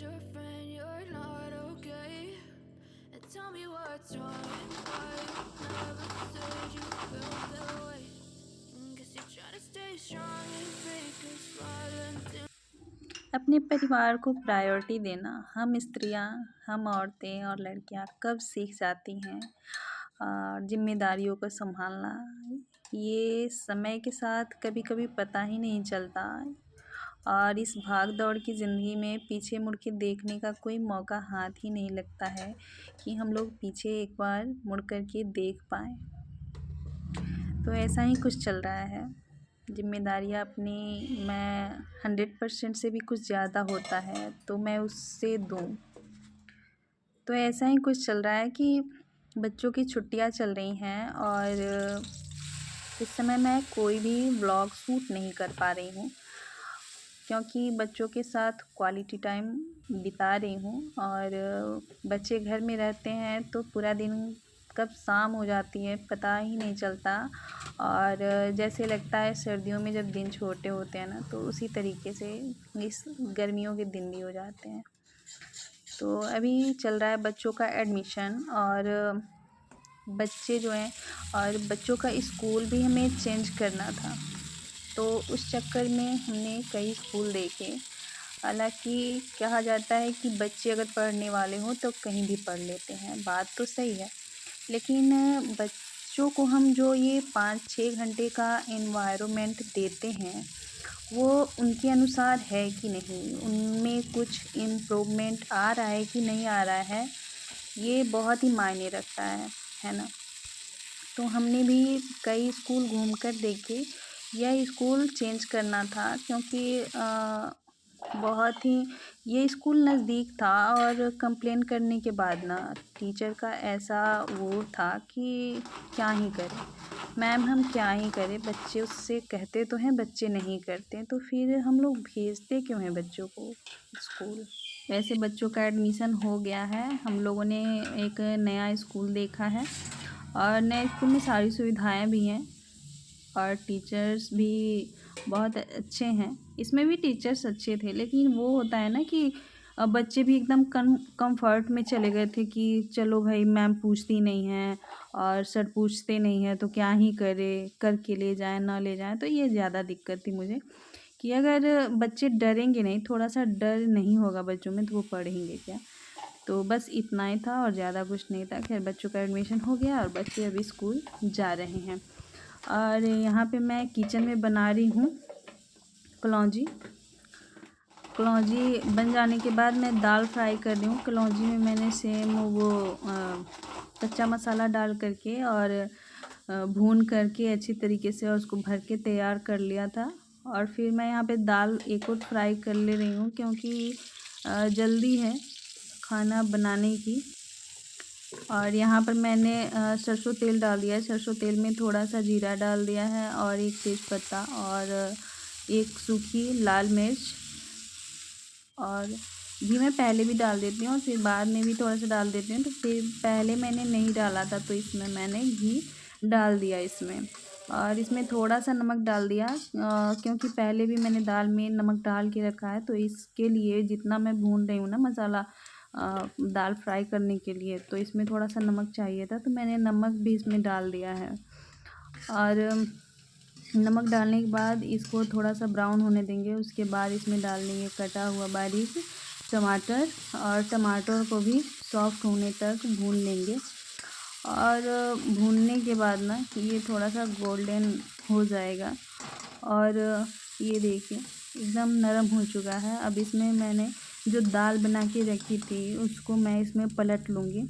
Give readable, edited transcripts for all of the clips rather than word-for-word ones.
your friend, you're not okay. And tell me what's wrong, why you never said you felt that way. Guess you're trying to stay strong and fake a smile until अपने परिवार को priority देना हम स्त्रियां, हम औरतें और लड़कियां कब सीख जाती हैं। जिम्मेदारियों को संभालना ये समय के साथ कभी कभी पता ही नहीं चलता। और इस भाग दौड़ की ज़िंदगी में पीछे मुड़ के देखने का कोई मौका हाथ ही नहीं लगता है कि हम लोग पीछे एक बार मुड़ कर के देख पाएँ। तो ऐसा ही कुछ चल रहा है। ज़िम्मेदारियाँ अपनी मैं 100% से भी कुछ ज़्यादा होता है तो मैं उससे दूँ। तो ऐसा ही कुछ चल रहा है कि बच्चों की छुट्टियाँ चल रही हैं और इस समय मैं कोई भी व्लॉग शूट नहीं कर पा रही हूँ, क्योंकि बच्चों के साथ क्वालिटी टाइम बिता रही हूँ। और बच्चे घर में रहते हैं तो पूरा दिन कब शाम हो जाती है पता ही नहीं चलता। और जैसे लगता है सर्दियों में जब दिन छोटे होते हैं ना, तो उसी तरीके से इस गर्मियों के दिन भी हो जाते हैं। तो अभी चल रहा है बच्चों का एडमिशन और बच्चे जो हैं और बच्चों का स्कूल भी हमें चेंज करना था। तो उस चक्कर में हमने कई स्कूल देखे। हालांकि कहा जाता है कि बच्चे अगर पढ़ने वाले हों तो कहीं भी पढ़ लेते हैं, बात तो सही है। लेकिन बच्चों को हम जो ये 5-6 घंटे का एनवायरनमेंट देते हैं वो उनके अनुसार है कि नहीं, उनमें कुछ इम्प्रूवमेंट आ रहा है कि नहीं आ रहा है, ये बहुत ही मायने रखता है ना। तो हमने भी कई स्कूल घूम कर देखे। यह स्कूल चेंज करना था क्योंकि बहुत ही ये स्कूल नज़दीक था और कंप्लेन करने के बाद ना टीचर का ऐसा वो था कि क्या ही करें मैम, हम क्या ही करें, बच्चे उससे कहते तो हैं बच्चे नहीं करते, तो फिर हम लोग भेजते क्यों हैं बच्चों को स्कूल। वैसे बच्चों का एडमिशन हो गया है, हम लोगों ने एक नया स्कूल देखा है और नए स्कूल में सारी सुविधाएं भी हैं और टीचर्स भी बहुत अच्छे हैं। इसमें भी टीचर्स अच्छे थे, लेकिन वो होता है ना कि बच्चे भी एकदम कंफर्ट में चले गए थे कि चलो भाई मैम पूछती नहीं हैं और सर पूछते नहीं हैं तो क्या ही करे, करके ले जाएं ना ले जाएं। तो ये ज़्यादा दिक्कत थी मुझे कि अगर बच्चे डरेंगे नहीं, थोड़ा सा डर नहीं होगा बच्चों में, तो वो पढ़ेंगे क्या। तो बस इतना ही था और ज़्यादा कुछ नहीं था। खैर बच्चों का एडमिशन हो गया और बच्चे अभी स्कूल जा रहे हैं। और यहाँ पे मैं किचन में बना रही हूँ कलौंजी। कलौंजी बन जाने के बाद मैं दाल फ्राई कर रही हूँ। कलौंजी में मैंने सेम वो कच्चा मसाला डाल करके और भून करके अच्छी तरीके से और उसको भर के तैयार कर लिया था। और फिर मैं यहाँ पे दाल एक और फ्राई कर ले रही हूँ क्योंकि जल्दी है खाना बनाने की। और यहाँ पर मैंने सरसों तेल डाल दिया है। सरसों तेल में थोड़ा सा जीरा डाल दिया है और एक तेज़पत्ता और एक सूखी लाल मिर्च। और घी मैं पहले भी डाल देती हूँ और फिर बाद में भी थोड़ा सा डाल देती हूँ। तो फिर पहले मैंने नहीं डाला था तो इसमें मैंने घी डाल दिया इसमें। और इसमें थोड़ा सा नमक डाल दिया क्योंकि पहले भी मैंने दाल में नमक डाल के रखा है, तो इसके लिए जितना मैं भून रही हूँ ना मसाला दाल फ्राई करने के लिए, तो इसमें थोड़ा सा नमक चाहिए था तो मैंने नमक भी इसमें डाल दिया है। और नमक डालने के बाद इसको थोड़ा सा ब्राउन होने देंगे। उसके बाद इसमें डाल देंगे कटा हुआ बारीक टमाटर और टमाटर को भी सॉफ्ट होने तक भून लेंगे। और भूनने के बाद ना ये थोड़ा सा गोल्डन हो जाएगा और ये देखिए एकदम नरम हो चुका है। अब इसमें मैंने जो दाल बना के रखी थी उसको मैं इसमें पलट लूँगी।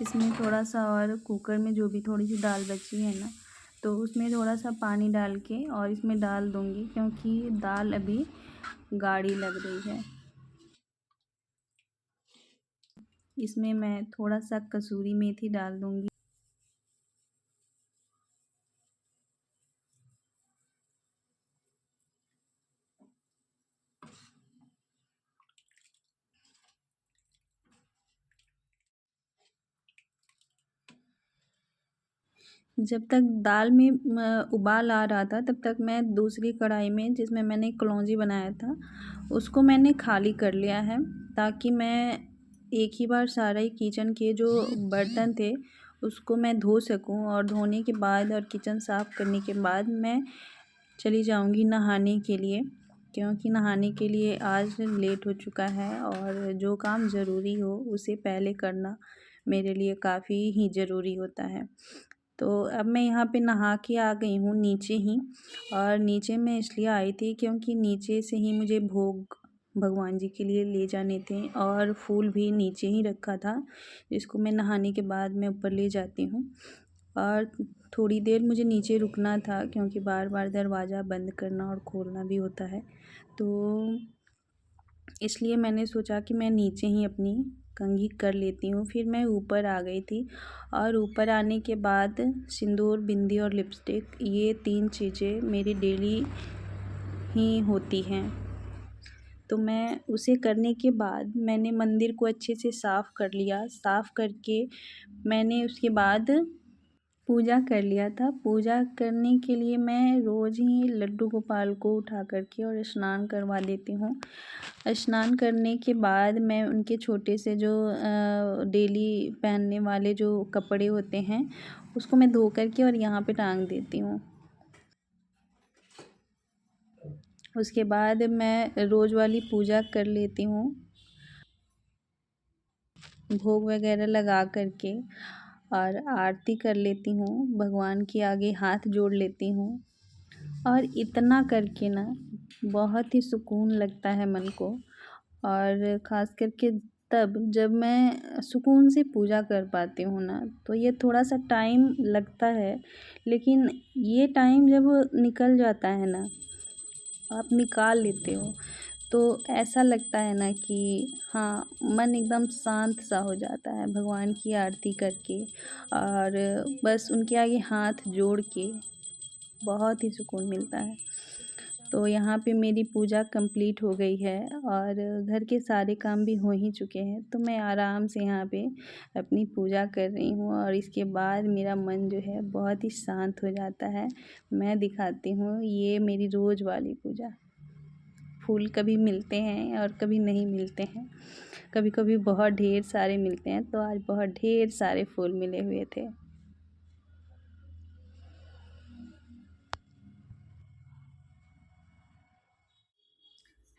इसमें थोड़ा सा और कुकर में जो भी थोड़ी सी दाल बची है ना, तो उसमें थोड़ा सा पानी डाल के और इसमें डाल दूँगी क्योंकि दाल अभी गाढ़ी लग रही है। इसमें मैं थोड़ा सा कसूरी मेथी डाल दूँगी। जब तक दाल में उबाल आ रहा था तब तक मैं दूसरी कढ़ाई में जिसमें मैंने कलौंजी बनाया था उसको मैंने खाली कर लिया है, ताकि मैं एक ही बार सारा ही किचन के जो बर्तन थे उसको मैं धो सकूं, और धोने के बाद और किचन साफ़ करने के बाद मैं चली जाऊंगी नहाने के लिए, क्योंकि नहाने के लिए आज लेट हो चुका है और जो काम ज़रूरी हो उसे पहले करना मेरे लिए काफ़ी ही ज़रूरी होता है। तो अब मैं यहाँ पे नहा के आ गई हूँ नीचे ही, और नीचे मैं इसलिए आई थी क्योंकि नीचे से ही मुझे भोग भगवान जी के लिए ले जाने थे, और फूल भी नीचे ही रखा था जिसको मैं नहाने के बाद मैं ऊपर ले जाती हूँ। और थोड़ी देर मुझे नीचे रुकना था क्योंकि बार बार दरवाज़ा बंद करना और खोलना भी होता है, तो इसलिए मैंने सोचा कि मैं नीचे ही अपनी कंघी कर लेती हूँ। फिर मैं ऊपर आ गई थी, और ऊपर आने के बाद सिंदूर, बिंदी और लिपस्टिक ये 3 चीज़ें मेरी डेली ही होती हैं। तो मैं उसे करने के बाद मैंने मंदिर को अच्छे से साफ़ कर लिया। साफ़ करके मैंने उसके बाद पूजा कर लिया था। पूजा करने के लिए मैं रोज़ ही लड्डू गोपाल को उठा करके और स्नान करवा देती हूँ। स्नान करने के बाद मैं उनके छोटे से जो डेली पहनने वाले जो कपड़े होते हैं उसको मैं धो करके और यहाँ पे टांग देती हूँ। उसके बाद मैं रोज़ वाली पूजा कर लेती हूँ, भोग वगैरह लगा करके, और आरती कर लेती हूँ, भगवान के आगे हाथ जोड़ लेती हूँ। और इतना करके ना बहुत ही सुकून लगता है मन को, और ख़ास करके तब जब मैं सुकून से पूजा कर पाती हूँ ना, तो ये थोड़ा-सा टाइम लगता है, लेकिन ये टाइम जब निकल जाता है ना, आप निकाल लेते हो, तो ऐसा लगता है ना कि हाँ, मन एकदम शांत सा हो जाता है भगवान की आरती करके, और बस उनके आगे हाथ जोड़ के बहुत ही सुकून मिलता है। तो यहाँ पे मेरी पूजा कंप्लीट हो गई है और घर के सारे काम भी हो ही चुके हैं, तो मैं आराम से यहाँ पे अपनी पूजा कर रही हूँ, और इसके बाद मेरा मन जो है बहुत ही शांत हो जाता है। मैं दिखाती हूँ ये मेरी रोज़ वाली पूजा। फूल कभी मिलते हैं और कभी नहीं मिलते हैं, कभी कभी बहुत ढेर सारे मिलते हैं, तो आज बहुत ढेर सारे फूल मिले हुए थे।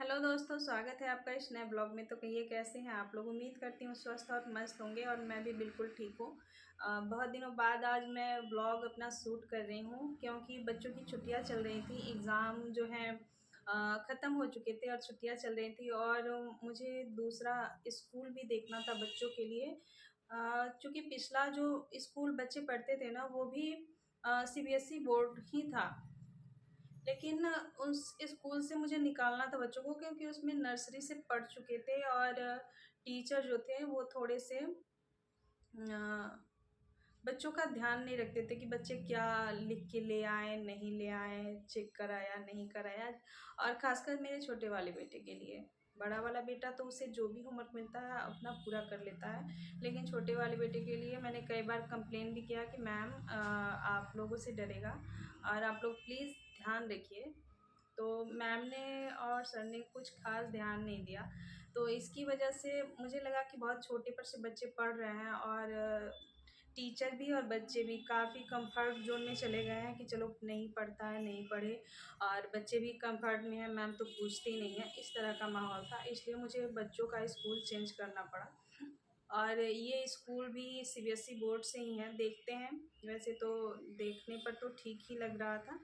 हेलो दोस्तों, स्वागत है आपका इस नए ब्लॉग में। तो कहिए कैसे हैं आप लोग। उम्मीद करती हूँ स्वस्थ और मस्त होंगे, और मैं भी बिल्कुल ठीक हूँ। बहुत दिनों बाद आज मैं ब्लॉग अपना शूट कर रही हूँ, क्योंकि बच्चों की छुट्टियाँ चल रही थी, एग्ज़ाम जो है ख़त्म हो चुके थे और छुट्टियाँ चल रही थी, और मुझे दूसरा स्कूल भी देखना था बच्चों के लिए। चूँकि पिछला जो स्कूल बच्चे पढ़ते थे ना वो भी सीबीएसई बोर्ड ही था, लेकिन उस स्कूल से मुझे निकालना था बच्चों को, क्योंकि उसमें नर्सरी से पढ़ चुके थे, और टीचर जो थे वो थोड़े से बच्चों का ध्यान नहीं रखते थे कि बच्चे क्या लिख के ले आए, नहीं ले आए, चेक कराया नहीं कराया। और ख़ासकर मेरे छोटे वाले बेटे के लिए, बड़ा वाला बेटा तो उसे जो भी होमवर्क मिलता है अपना पूरा कर लेता है, लेकिन छोटे वाले बेटे के लिए मैंने कई बार कंप्लेन भी किया कि मैम आप लोगों से डरेगा और आप लोग प्लीज़ ध्यान रखिए। तो मैम ने और सर ने कुछ खास ध्यान नहीं दिया, तो इसकी वजह से मुझे लगा कि बहुत छोटे पर से बच्चे पढ़ रहे हैं, और टीचर भी और बच्चे भी काफ़ी कंफर्ट जोन में चले गए हैं कि चलो नहीं पढ़ता है नहीं पढ़े, और बच्चे भी कंफर्ट में हैं, मैम तो पूछते ही नहीं है, इस तरह का माहौल था। इसलिए मुझे बच्चों का स्कूल चेंज करना पड़ा, और ये स्कूल भी सीबीएसई बोर्ड से ही है। देखते हैं, वैसे तो देखने पर तो ठीक ही लग रहा था,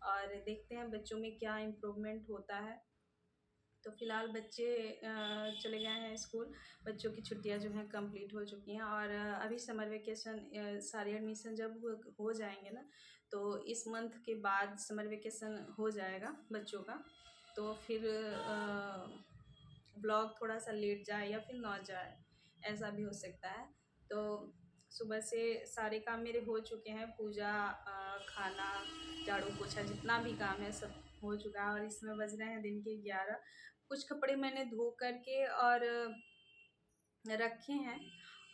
और देखते हैं बच्चों में क्या इम्प्रूवमेंट होता है। तो फ़िलहाल बच्चे चले गए हैं स्कूल, बच्चों की छुट्टियां जो हैं कंप्लीट हो चुकी हैं, और अभी समर वेकेशन सारे एडमिशन जब हो जाएंगे ना, तो इस मंथ के बाद समर वेकेशन हो जाएगा बच्चों का, तो फिर ब्लॉग थोड़ा सा लेट जाए या फिर ना जाए, ऐसा भी हो सकता है। तो सुबह से सारे काम मेरे हो चुके हैं, पूजा, खाना, झाड़ू पोछा, जितना भी काम है सब हो चुका है, और इसमें बज रहे हैं दिन के 11। कुछ कपड़े मैंने धो करके और रखे हैं,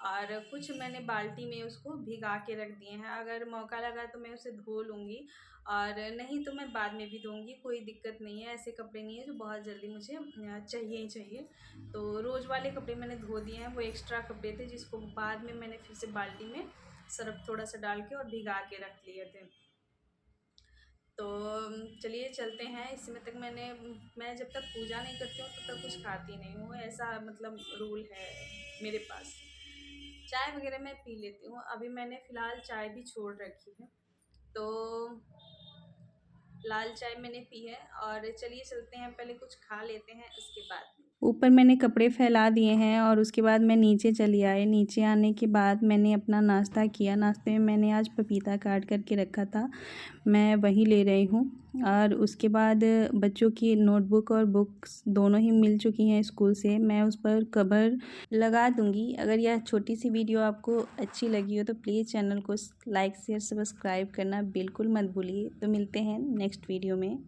और कुछ मैंने बाल्टी में उसको भिगा के रख दिए हैं। अगर मौका लगा तो मैं उसे धो लूँगी और नहीं तो मैं बाद में भी धोऊँगी, कोई दिक्कत नहीं है। ऐसे कपड़े नहीं है जो बहुत जल्दी मुझे चाहिए ही चाहिए। तो रोज़ वाले कपड़े मैंने धो दिए हैं, वो एक्स्ट्रा कपड़े थे जिसको बाद में मैंने फिर से बाल्टी में सर्फ़ थोड़ा सा डाल के और भिगा के रख लिए थे। तो चलिए चलते हैं। इसमें तक मैं जब तक पूजा नहीं करती हूँ तब तक कुछ खाती नहीं हूँ, ऐसा मतलब रूल है मेरे पास। चाय वगैरह मैं पी लेती हूँ, अभी मैंने फ़िलहाल चाय भी छोड़ रखी है। तो लाल चाय मैंने पी है और चलिए चलते हैं, पहले कुछ खा लेते हैं उसके बाद। ऊपर मैंने कपड़े फैला दिए हैं और उसके बाद मैं नीचे चली आई। नीचे आने के बाद मैंने अपना नाश्ता किया। नाश्ते में मैंने आज पपीता काट कर के रखा था, मैं वही ले रही हूँ। और उसके बाद बच्चों की नोटबुक और बुक्स दोनों ही मिल चुकी हैं स्कूल से, मैं उस पर कवर लगा दूँगी। अगर यह छोटी सी वीडियो आपको अच्छी लगी हो तो प्लीज़ चैनल को लाइक शेयर सब्सक्राइब करना बिल्कुल मत भूलिए। तो मिलते हैं नेक्स्ट वीडियो में।